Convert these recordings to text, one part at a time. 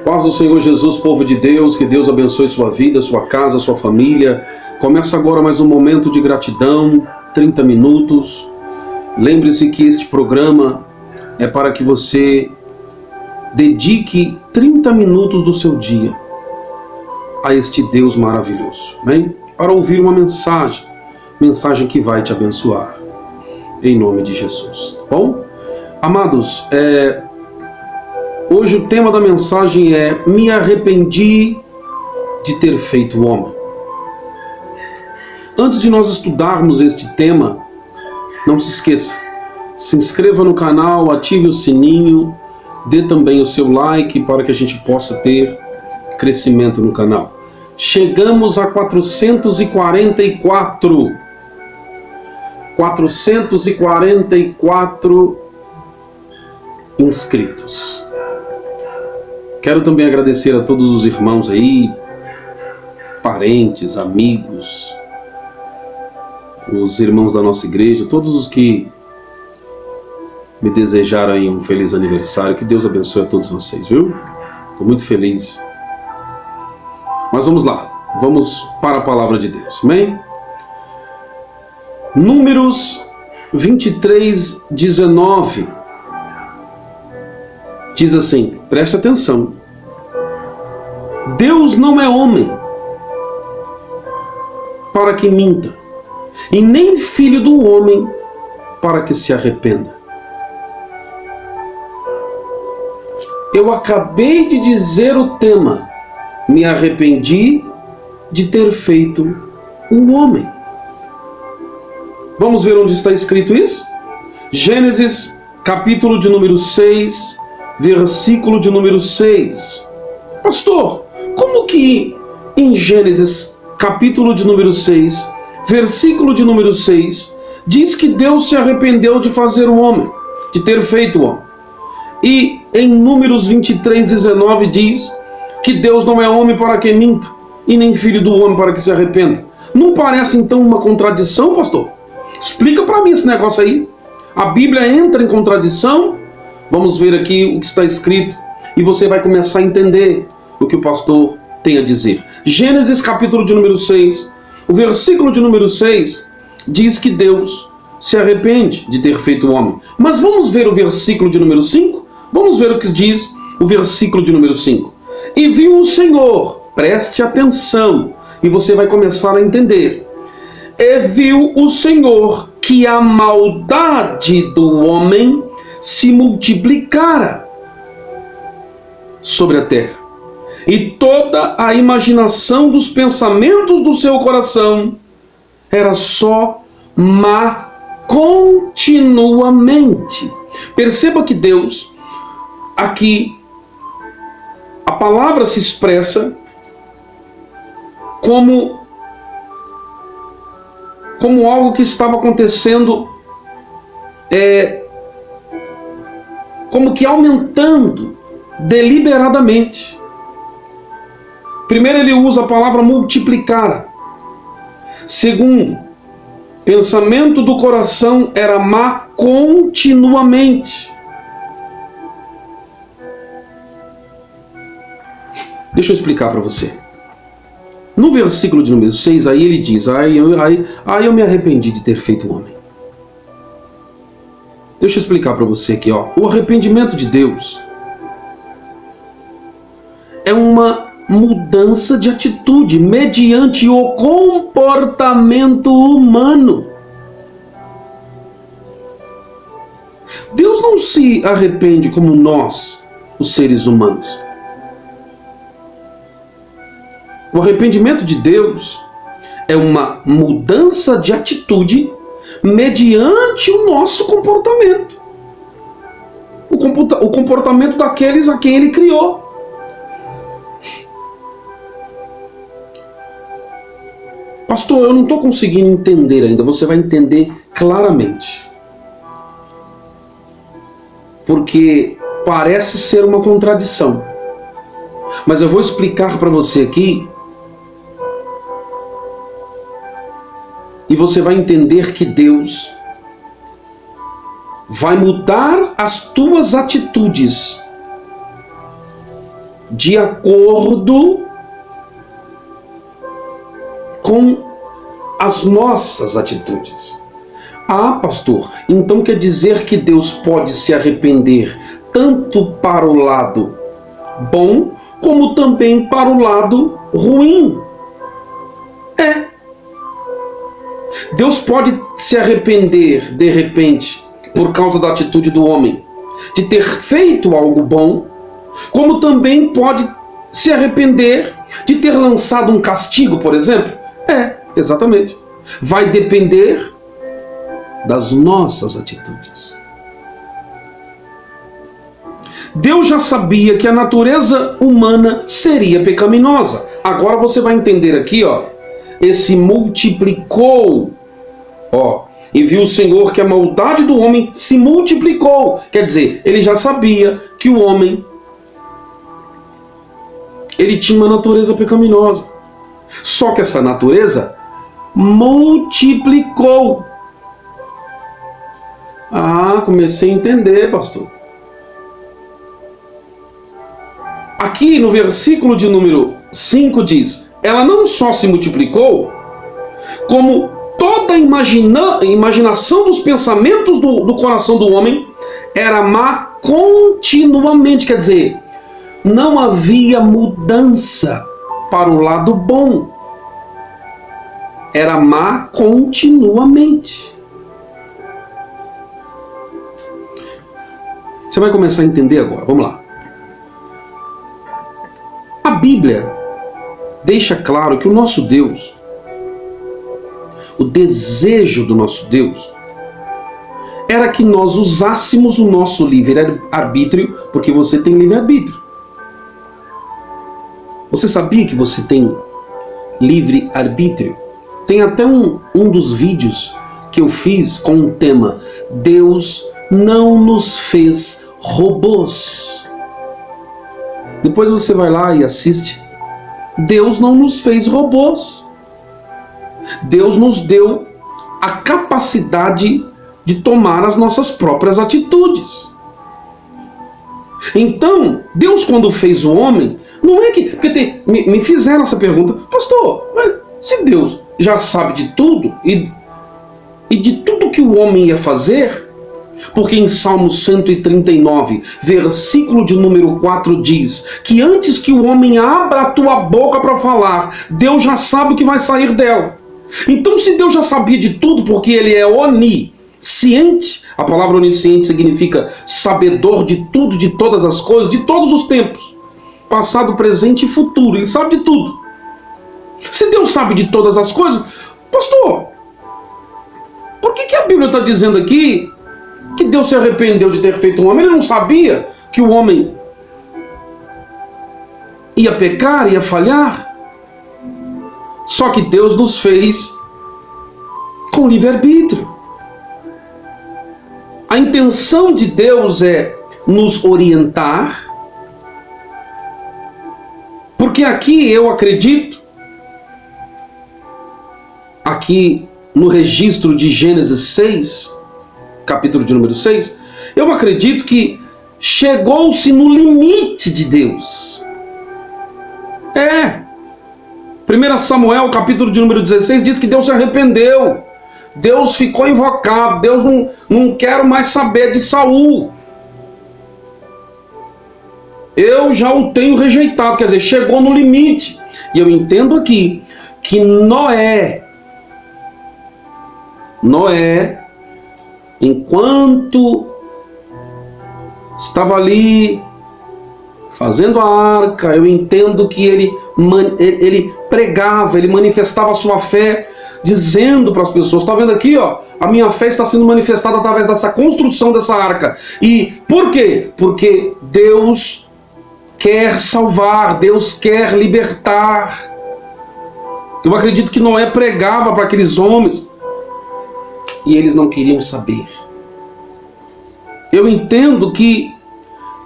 Paz do Senhor Jesus, povo de Deus, que Deus abençoe sua vida, sua casa, sua família. Começa agora mais um momento de gratidão, 30 minutos. Lembre-se que este programa é para que você dedique 30 minutos do seu dia a este Deus maravilhoso, amém? Para ouvir uma mensagem que vai te abençoar, em nome de Jesus, tá bom? Amados, hoje o tema da mensagem é: me arrependi de ter feito o homem. Antes de nós estudarmos este tema, não se esqueça, se inscreva no canal, ative o sininho, dê também o seu like para que a gente possa ter crescimento no canal. Chegamos a 444 inscritos. Quero também agradecer a todos os irmãos aí, parentes, amigos, os irmãos da nossa igreja, todos os que me desejaram aí um feliz aniversário. Que Deus abençoe a todos vocês, viu? Estou muito feliz. Mas vamos lá, vamos para a palavra de Deus, amém? Números 23, 19 diz assim, preste atenção: Deus não é homem para que minta, e nem filho do homem para que se arrependa. Eu acabei de dizer o tema: me arrependi de ter feito um homem. Vamos ver onde está escrito isso? Gênesis, capítulo de número 6, versículo de número 6. Pastor, como que em Gênesis, capítulo de número 6, versículo de número 6, diz que Deus se arrependeu de fazer o homem, de ter feito o homem? E em Números 23, 19 diz que Deus não é homem para que minta, e nem filho do homem para que se arrependa. Não parece então uma contradição, pastor? Explica para mim esse negócio aí. A Bíblia entra em contradição? Vamos ver aqui o que está escrito e você vai começar a entender o que o pastor tem a dizer. Gênesis capítulo de número 6, o versículo de número 6 diz que Deus se arrepende de ter feito o homem. Mas vamos ver o versículo de número 5? Vamos ver o que diz o versículo de número 5. E viu o Senhor, preste atenção, e você vai começar a entender. E viu o Senhor que a maldade do homem se multiplicara sobre a terra, e toda a imaginação dos pensamentos do seu coração era só má continuamente. Perceba que Deus, aqui, a palavra se expressa como algo que estava acontecendo, como que aumentando deliberadamente. Primeiro ele usa a palavra multiplicar. Segundo, pensamento do coração era má continuamente. Deixa eu explicar para você. No versículo de número 6, aí ele diz: eu me arrependi de ter feito o homem. Deixa eu explicar para você aqui, ó. O arrependimento de Deus é uma mudança de atitude mediante o comportamento humano. Deus não se arrepende como nós, os seres humanos. O arrependimento de Deus é uma mudança de atitude mediante o nosso comportamento. O comportamento daqueles a quem Ele criou. Pastor, eu não estou conseguindo entender ainda. Você vai entender claramente. Porque parece ser uma contradição. Mas eu vou explicar para você aqui. E você vai entender que Deus vai mudar as tuas atitudes de acordo com as nossas atitudes. Ah, pastor, então quer dizer que Deus pode se arrepender tanto para o lado bom, como também para o lado ruim. É. Deus pode se arrepender, de repente, por causa da atitude do homem, de ter feito algo bom, como também pode se arrepender de ter lançado um castigo, por exemplo. É, exatamente. Vai depender das nossas atitudes. Deus já sabia que a natureza humana seria pecaminosa. Agora você vai entender aqui, ó, esse multiplicou, ó, e viu o Senhor que a maldade do homem se multiplicou. Quer dizer, ele já sabia que o homem, ele tinha uma natureza pecaminosa. Só que essa natureza multiplicou. Ah, comecei a entender, pastor. Aqui no versículo de número 5 diz: ela não só se multiplicou, como toda a imaginação dos pensamentos do coração do homem era má continuamente. Quer dizer, não havia mudança para o lado bom. Era má continuamente. Você vai começar a entender agora. Vamos lá. A Bíblia deixa claro que o nosso Deus, o desejo do nosso Deus, era que nós usássemos o nosso livre-arbítrio, porque você tem livre-arbítrio. Você sabia que você tem livre-arbítrio? Tem até um dos vídeos que eu fiz com o tema Deus não nos fez robôs. Depois você vai lá e assiste. Deus não nos fez robôs. Deus nos deu a capacidade de tomar as nossas próprias atitudes. Então, Deus, quando fez o homem, não é que... Porque me fizeram essa pergunta: pastor, mas se Deus já sabe de tudo e de tudo que o homem ia fazer... Porque em Salmo 139, versículo de número 4 diz que antes que o homem abra a tua boca para falar, Deus já sabe o que vai sair dela. Então, se Deus já sabia de tudo, porque Ele é onisciente, a palavra onisciente significa sabedor de tudo, de todas as coisas, de todos os tempos, passado, presente e futuro. Ele sabe de tudo. Se Deus sabe de todas as coisas, pastor, por que a Bíblia está dizendo aqui que Deus se arrependeu de ter feito um homem? Ele não sabia que o homem ia pecar, ia falhar? Só que Deus nos fez com livre-arbítrio. A intenção de Deus é nos orientar, porque aqui eu acredito, aqui no registro de Gênesis 6, capítulo de número 6, eu acredito que chegou-se no limite de Deus. 1 Samuel, capítulo de número 16, diz que Deus se arrependeu. Deus ficou invocado. Deus não quer mais saber de Saul. Eu já o tenho rejeitado. Quer dizer, chegou no limite. E eu entendo aqui que Noé, enquanto estava ali fazendo a arca, eu entendo que ele pregava, ele manifestava a sua fé, dizendo para as pessoas: está vendo aqui, ó, a minha fé está sendo manifestada através dessa construção dessa arca. E por quê? Porque Deus quer salvar, Deus quer libertar. Eu acredito que Noé pregava para aqueles homens e eles não queriam saber. Eu entendo que...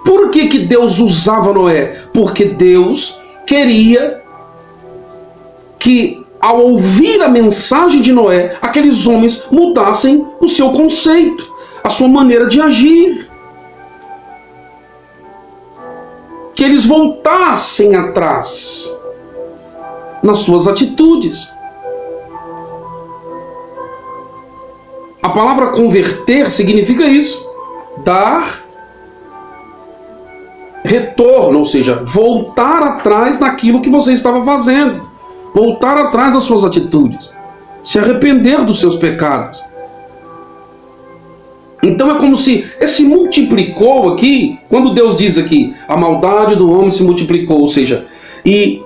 Por que Deus usava Noé? Porque Deus queria que, ao ouvir a mensagem de Noé, aqueles homens mudassem o seu conceito, a sua maneira de agir. que eles voltassem atrás nas suas atitudes. A palavra converter significa isso, dar retorno, ou seja, voltar atrás naquilo que você estava fazendo, voltar atrás das suas atitudes, se arrepender dos seus pecados. Então é como se esse multiplicou aqui, quando Deus diz aqui, a maldade do homem se multiplicou, ou seja, e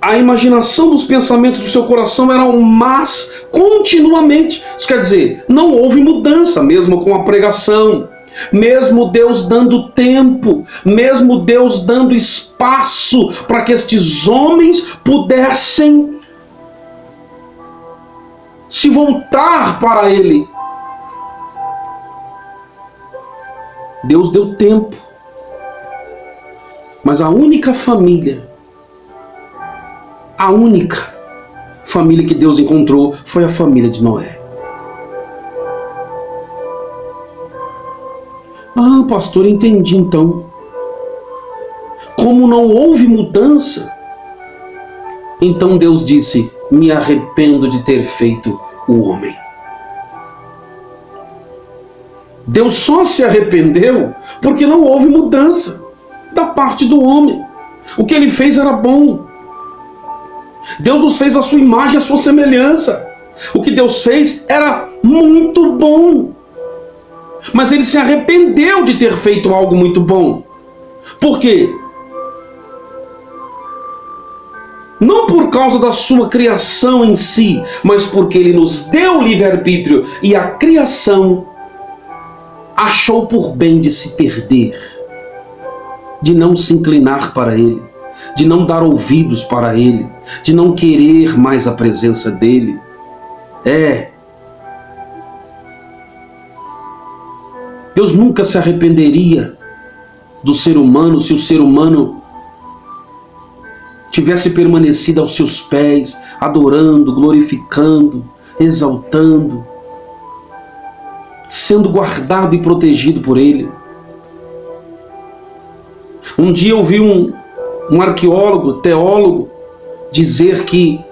a imaginação dos pensamentos do seu coração eram más continuamente. Isso quer dizer, não houve mudança, mesmo com a pregação, mesmo Deus dando tempo, mesmo Deus dando espaço para que estes homens pudessem se voltar para Ele. Deus deu tempo, mas a única família que Deus encontrou foi a família de Noé. Ah, pastor, entendi então. Como não houve mudança, então Deus disse: me arrependo de ter feito o homem. Deus só se arrependeu porque não houve mudança da parte do homem. O que ele fez era bom. Deus nos fez a sua imagem, a sua semelhança. O que Deus fez era muito bom. Mas ele se arrependeu de ter feito algo muito bom. Por quê? Não por causa da sua criação em si, mas porque ele nos deu o livre-arbítrio e a criação achou por bem de se perder, de não se inclinar para Ele, de não dar ouvidos para Ele, de não querer mais a presença dEle. Deus nunca se arrependeria do ser humano se o ser humano tivesse permanecido aos seus pés, adorando, glorificando, exaltando, sendo guardado e protegido por Ele. Um dia eu vi um arqueólogo, teólogo, dizer que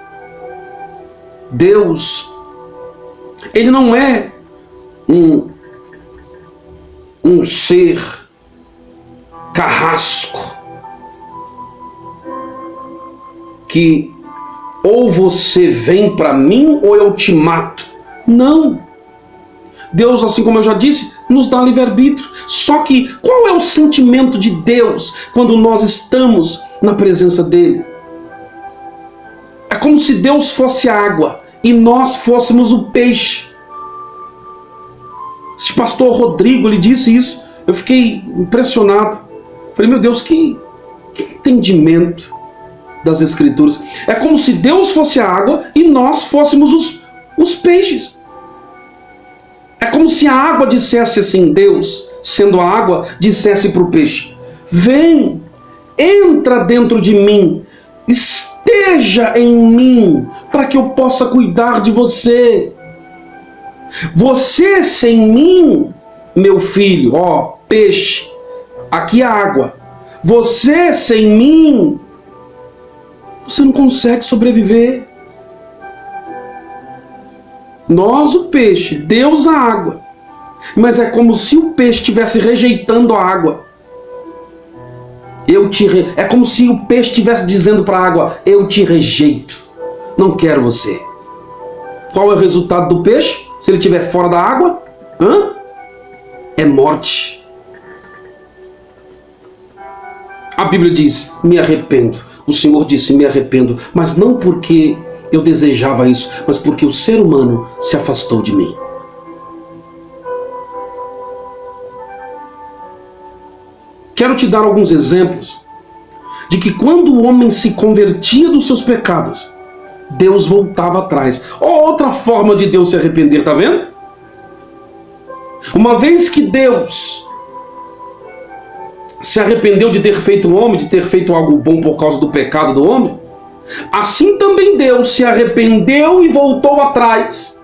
Deus, Ele não é um ser carrasco que ou você vem para mim ou eu te mato. Não. Deus, assim como eu já disse, nos dá livre-arbítrio. Só que qual é o sentimento de Deus quando nós estamos na presença dEle? É como se Deus fosse água e nós fôssemos o peixe. Esse pastor Rodrigo, ele disse isso. Eu fiquei impressionado. Falei, meu Deus, que entendimento das Escrituras. É como se Deus fosse a água e nós fôssemos os peixes. É como se a água dissesse assim, Deus, sendo a água, dissesse para o peixe: vem, entra dentro de mim, esteja em mim, para que eu possa cuidar de você. Você sem mim, meu filho, ó, peixe, aqui a água. Você sem mim, você não consegue sobreviver. Nós o peixe, Deus a água. Mas é como se o peixe estivesse rejeitando a água. É como se o peixe estivesse dizendo para a água: eu te rejeito, não quero você. Qual é o resultado do peixe? Se ele estiver fora da água, é morte. A Bíblia diz: me arrependo. O Senhor disse: me arrependo, mas não porque eu desejava isso, mas porque o ser humano se afastou de mim. Quero te dar alguns exemplos de que quando o homem se convertia dos seus pecados, Deus voltava atrás. Outra forma de Deus se arrepender, tá vendo? Uma vez que Deus se arrependeu de ter feito o homem, de ter feito algo bom por causa do pecado do homem, assim também Deus se arrependeu e voltou atrás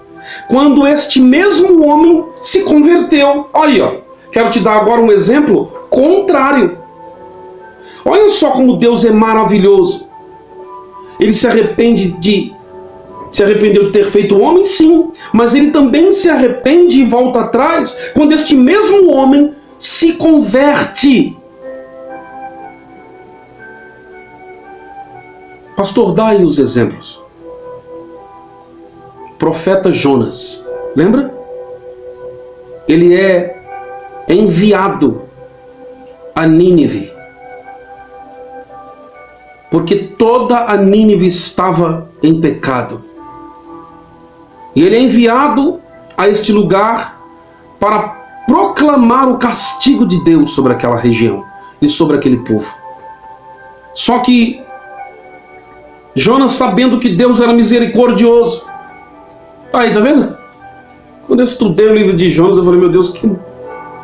quando este mesmo homem se converteu. Olha, quero te dar agora um exemplo contrário. Olha só como Deus é maravilhoso. Ele se arrependeu de ter feito o homem, sim, mas ele também se arrepende e volta atrás quando este mesmo homem se converte. Pastor, dá aí os exemplos. Profeta Jonas, lembra? Ele é enviado a Nínive, porque toda a Nínive estava em pecado. E ele é enviado a este lugar para proclamar o castigo de Deus sobre aquela região e sobre aquele povo. Só que Jonas, sabendo que Deus era misericordioso, aí, tá vendo? Quando eu estudei o livro de Jonas, eu falei, meu Deus, que...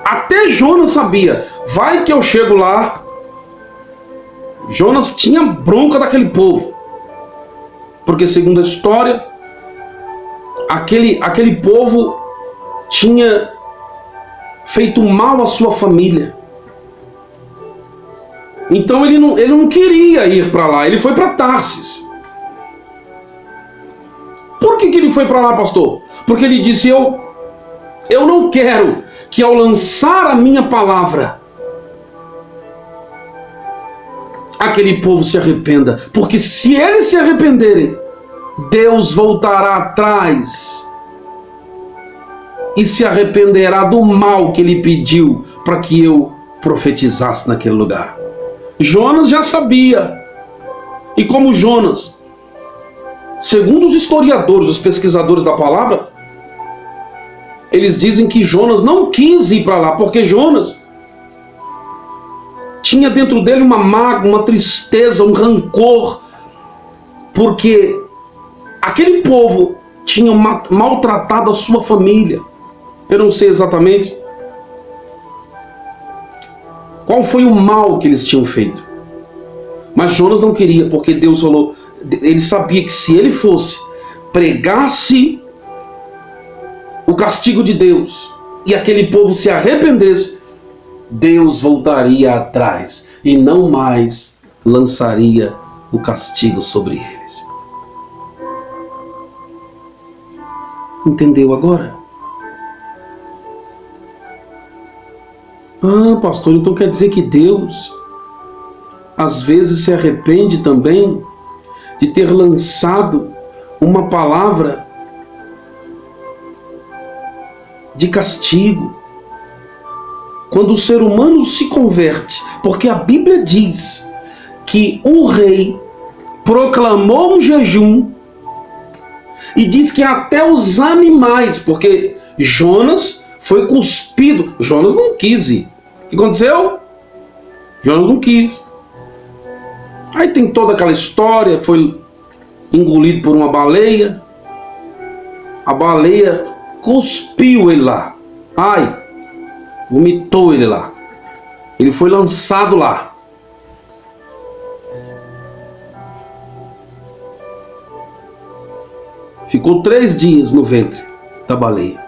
até Jonas sabia, vai que eu chego lá. Jonas tinha bronca daquele povo, porque segundo a história, aquele povo tinha feito mal à sua família. Então ele não queria ir para lá, ele foi para Tarsis. Por que ele foi para lá, pastor? Porque ele disse, eu não quero que ao lançar a minha palavra, aquele povo se arrependa. Porque se eles se arrependerem, Deus voltará atrás e se arrependerá do mal que ele pediu para que eu profetizasse naquele lugar. Jonas já sabia. E como Jonas, segundo os historiadores, os pesquisadores da palavra, eles dizem que Jonas não quis ir para lá, porque Jonas tinha dentro dele uma mágoa, uma tristeza, um rancor, porque aquele povo tinha maltratado a sua família. Eu não sei exatamente qual foi o mal que eles tinham feito, mas Jonas não queria, porque Deus falou, ele sabia que se ele fosse, pregasse o castigo de Deus e aquele povo se arrependesse, Deus voltaria atrás e não mais lançaria o castigo sobre eles. Entendeu agora? Ah, pastor, então quer dizer que Deus às vezes se arrepende também de ter lançado uma palavra de castigo quando o ser humano se converte, porque a Bíblia diz que o rei proclamou um jejum e diz que até os animais, porque Jonas foi cuspido. Jonas não quis ir. O que aconteceu? Jonas não quis. Aí tem toda aquela história, foi engolido por uma baleia. A baleia cuspiu ele lá. Ai, vomitou ele lá. Ele foi lançado lá. Ficou 3 dias no ventre da baleia.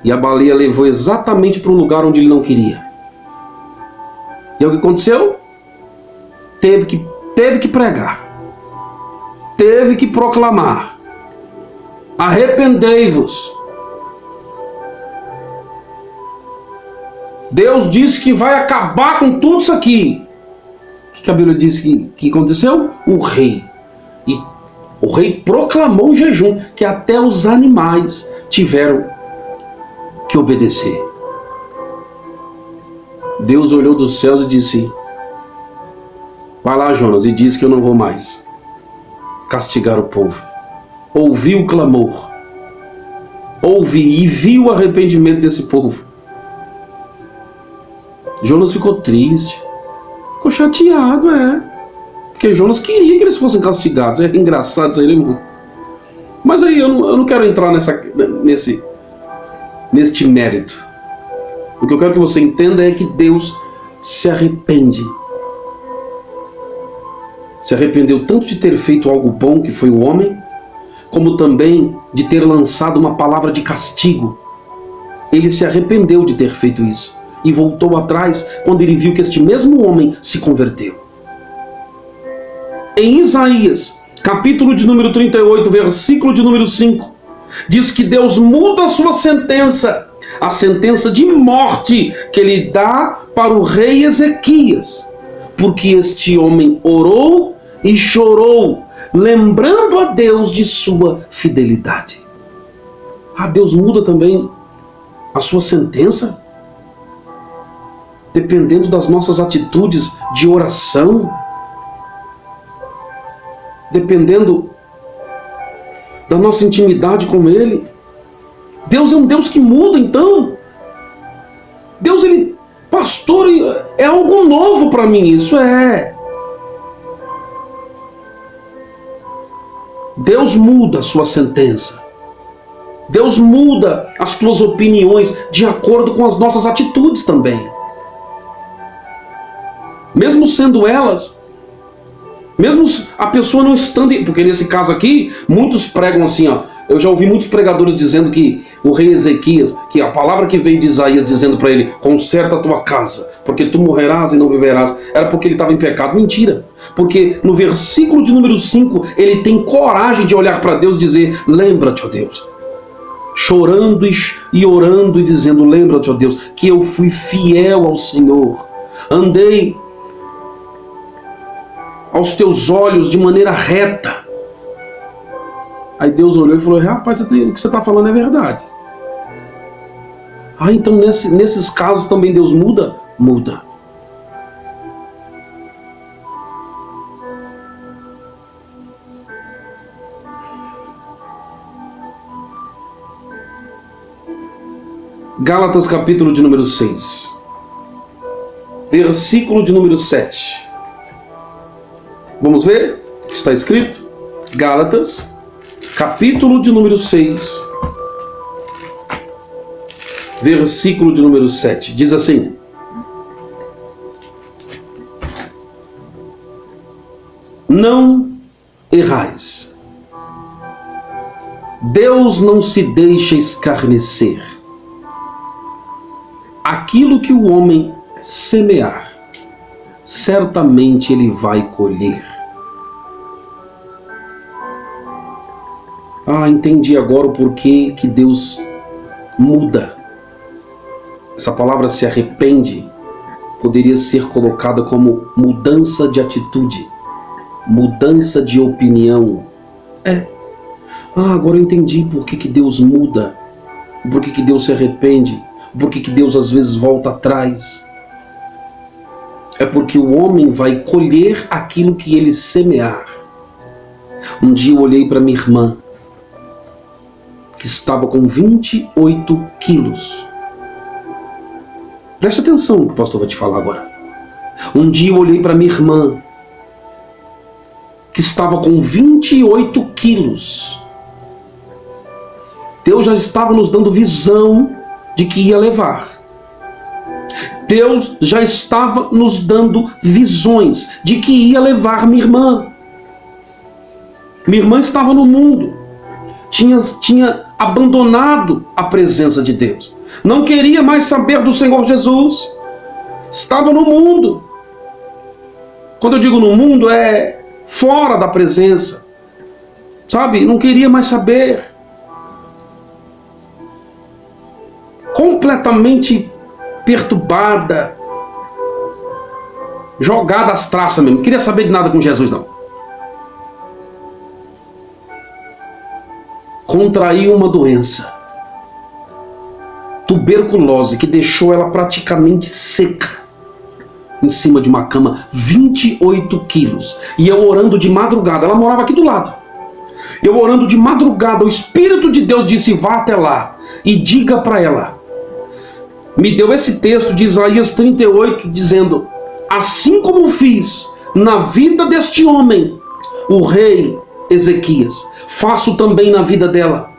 E a baleia levou exatamente para o lugar onde ele não queria. E o que aconteceu? Teve que pregar. Teve que proclamar. Arrependei-vos. Deus disse que vai acabar com tudo isso aqui. O que a Bíblia diz que aconteceu? O rei proclamou um jejum que até os animais tiveram que obedecer. Deus olhou dos céus e disse, vai lá, Jonas, e diz que eu não vou mais castigar o povo. Ouvi o clamor, ouvi e vi o arrependimento desse povo. Jonas ficou triste, ficou chateado, porque Jonas queria que eles fossem castigados. É engraçado isso aí, irmão. Mas aí eu não quero entrar neste mérito. O que eu quero que você entenda é que Deus se arrepende. Se arrependeu tanto de ter feito algo bom, que foi o homem, como também de ter lançado uma palavra de castigo. Ele se arrependeu de ter feito isso. e voltou atrás quando ele viu que este mesmo homem se converteu. Em Isaías, capítulo de número 38, versículo de número 5, diz que Deus muda a sua sentença, a sentença de morte que ele dá para o rei Ezequias, porque este homem orou e chorou, lembrando a Deus de sua fidelidade. Deus muda também a sua sentença, dependendo das nossas atitudes de oração, dependendo da nossa intimidade com Ele. Deus é um Deus que muda, então. Deus, Ele, pastor, é algo novo para mim, isso é. Deus muda a sua sentença. Deus muda as tuas opiniões de acordo com as nossas atitudes também. Mesmo sendo elas, mesmo a pessoa não estando... Porque nesse caso aqui, muitos pregam assim, ó. Eu já ouvi muitos pregadores dizendo que o rei Ezequias, que a palavra que veio de Isaías dizendo para ele, conserta a tua casa, porque tu morrerás e não viverás, era porque ele estava em pecado. Mentira. Porque no versículo de número 5, ele tem coragem de olhar para Deus e dizer, lembra-te, ó Deus. Chorando e orando e dizendo, lembra-te, ó Deus, que eu fui fiel ao Senhor. Andei aos teus olhos de maneira reta. Aí Deus olhou e falou, rapaz, o que você está falando é verdade. Então nesses casos também Deus muda? Muda. Gálatas capítulo de número 6, versículo de número 7. Vamos ver o que está escrito? Gálatas, capítulo de número 6, versículo de número 7. Diz assim: não errais. Deus não se deixa escarnecer. Aquilo que o homem semear, certamente ele vai colher. Entendi agora o porquê que Deus muda. Essa palavra se arrepende poderia ser colocada como mudança de atitude, mudança de opinião. Agora eu entendi por que Deus muda, por que Deus se arrepende, por que Deus às vezes volta atrás. É porque o homem vai colher aquilo que ele semear. Um dia eu olhei para minha irmã, que estava com 28 quilos. Preste atenção no que o pastor vai te falar agora. Um dia eu olhei para minha irmã, que estava com 28 quilos. Deus já estava nos dando visão de que ia levar. Deus já estava nos dando visões de que ia levar minha irmã. Minha irmã estava no mundo, tinha abandonado a presença de Deus, não queria mais saber do Senhor Jesus, estava no mundo. Quando eu digo no mundo, é fora da presença, sabe? Não queria mais saber. Completamente perturbada, jogada às traças mesmo, não queria saber de nada com Jesus não. Contraiu uma doença, tuberculose, que deixou ela praticamente seca, em cima de uma cama, 28 quilos. E eu orando de madrugada, ela morava aqui do lado. Eu orando de madrugada, o Espírito de Deus disse, vá até lá e diga para ela. Me deu esse texto de Isaías 38, dizendo, assim como fiz na vida deste homem, o rei Ezequias, faço também na vida dela.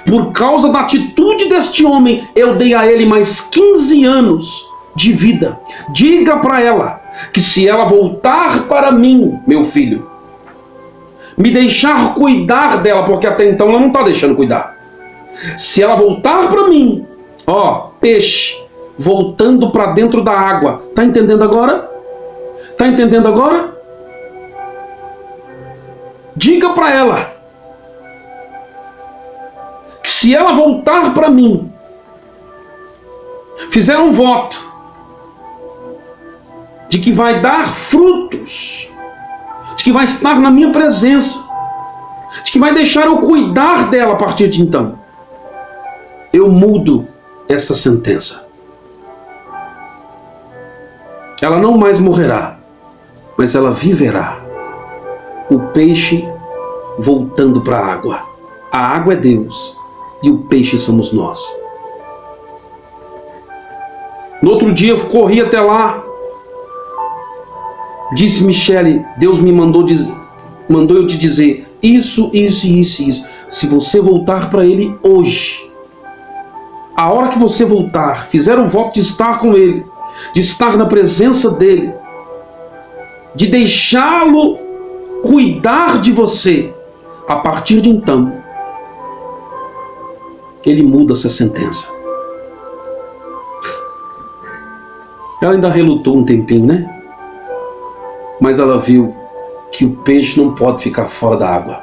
Por causa da atitude deste homem, eu dei a ele mais 15 anos de vida. Diga para ela que se ela voltar para mim, meu filho, me deixar cuidar dela, porque até então ela não está deixando cuidar. Se ela voltar para mim, peixe, voltando para dentro da água. Está entendendo agora? Está entendendo agora? Diga para ela que se ela voltar para mim, fizer um voto de que vai dar frutos, de que vai estar na minha presença, de que vai deixar eu cuidar dela a partir de então, eu mudo essa sentença. Ela não mais morrerá, mas ela viverá. O peixe voltando para a água. A água é Deus e o peixe somos nós. No outro dia eu corri até lá. Disse Michele, Deus me mandou eu te dizer isso. Se você voltar para Ele hoje, a hora que você voltar, fizer o voto de estar com Ele, de estar na presença dEle, de deixá-lo cuidar de você, a partir de então, Ele muda essa sentença. Ela ainda relutou um tempinho, né? Mas ela viu que o peixe não pode ficar fora da água.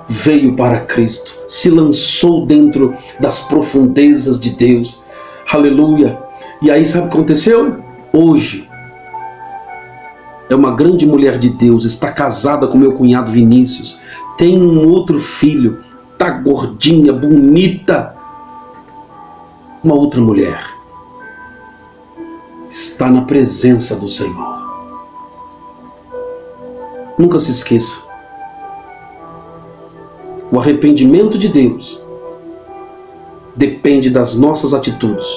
Veio para Cristo, se lançou dentro das profundezas de Deus. Aleluia! E aí sabe o que aconteceu? Hoje, é uma grande mulher de Deus, está casada com meu cunhado Vinícius, tem um outro filho, está gordinha, bonita. Uma outra mulher. Está na presença do Senhor. Nunca se esqueça. O arrependimento de Deus depende das nossas atitudes.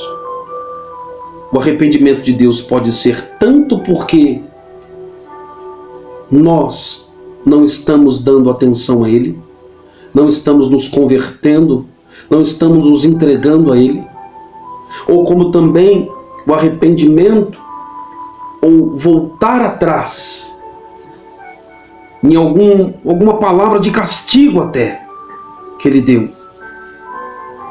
O arrependimento de Deus pode ser tanto porque nós não estamos dando atenção a Ele, não estamos nos convertendo, não estamos nos entregando a Ele, ou como também o arrependimento ou voltar atrás em alguma palavra de castigo até que Ele deu.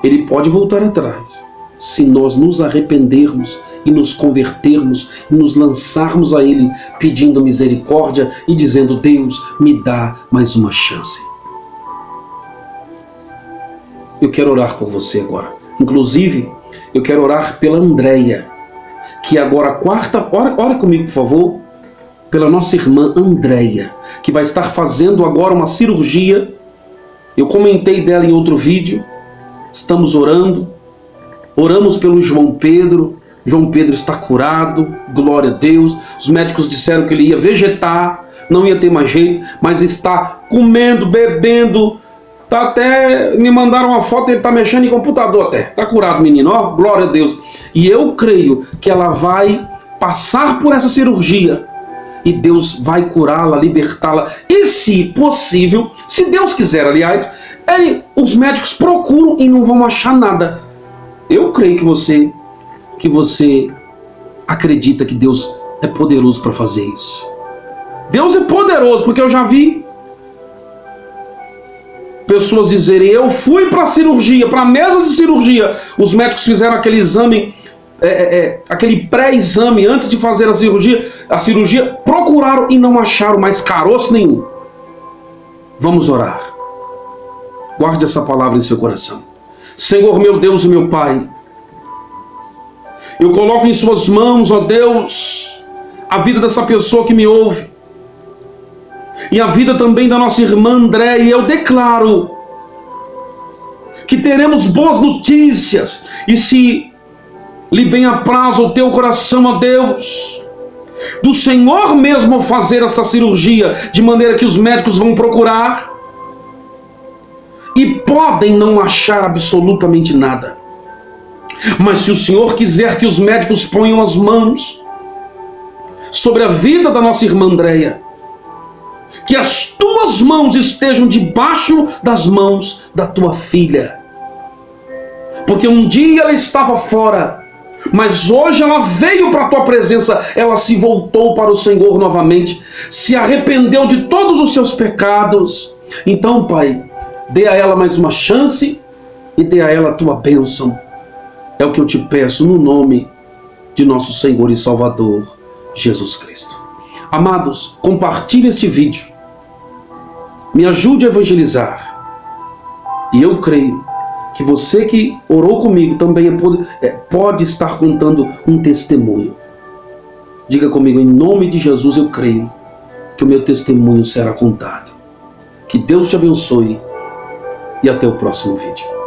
Ele pode voltar atrás se nós nos arrependermos e nos convertermos e nos lançarmos a Ele pedindo misericórdia e dizendo: Deus, me dá mais uma chance. Eu quero orar por você agora. Inclusive, eu quero orar pela Andréia, que agora ora comigo, por favor, pela nossa irmã Andréia, que vai estar fazendo agora uma cirurgia. Eu comentei dela em outro vídeo. Estamos orando. Oramos pelo João Pedro. João Pedro está curado, glória a Deus. Os médicos disseram que ele ia vegetar, não ia ter mais jeito, mas está comendo, bebendo. Tá, até me mandaram uma foto, ele está mexendo em computador até. Está curado, menino, ó, glória a Deus. E eu creio que ela vai passar por essa cirurgia e Deus vai curá-la, libertá-la. E se possível, se Deus quiser, aliás, os médicos procuram e não vão achar nada. Eu creio que você acredita que Deus é poderoso para fazer isso. Deus é poderoso, porque eu já vi pessoas dizerem: eu fui para a cirurgia, para a mesa de cirurgia. Os médicos fizeram aquele exame, aquele pré-exame antes de fazer a cirurgia, procuraram e não acharam mais caroço nenhum. Vamos orar. Guarde essa palavra em seu coração. Senhor, meu Deus e meu Pai, eu coloco em suas mãos, ó Deus, a vida dessa pessoa que me ouve e a vida também da nossa irmã Andréia. E eu declaro que teremos boas notícias, e se lhe bem apraz o teu coração, ó Deus, do Senhor mesmo fazer esta cirurgia, de maneira que os médicos vão procurar e podem não achar absolutamente nada. Mas se o Senhor quiser que os médicos ponham as mãos sobre a vida da nossa irmã Andréia, que as tuas mãos estejam debaixo das mãos da tua filha. Porque um dia ela estava fora, mas hoje ela veio para a tua presença, ela se voltou para o Senhor novamente, se arrependeu de todos os seus pecados. Então, Pai, dê a ela mais uma chance e dê a ela a tua bênção. É o que eu te peço no nome de nosso Senhor e Salvador, Jesus Cristo. Amados, compartilhe este vídeo. Me ajude a evangelizar. E eu creio que você que orou comigo também pode estar contando um testemunho. Diga comigo, em nome de Jesus, eu creio que o meu testemunho será contado. Que Deus te abençoe e até o próximo vídeo.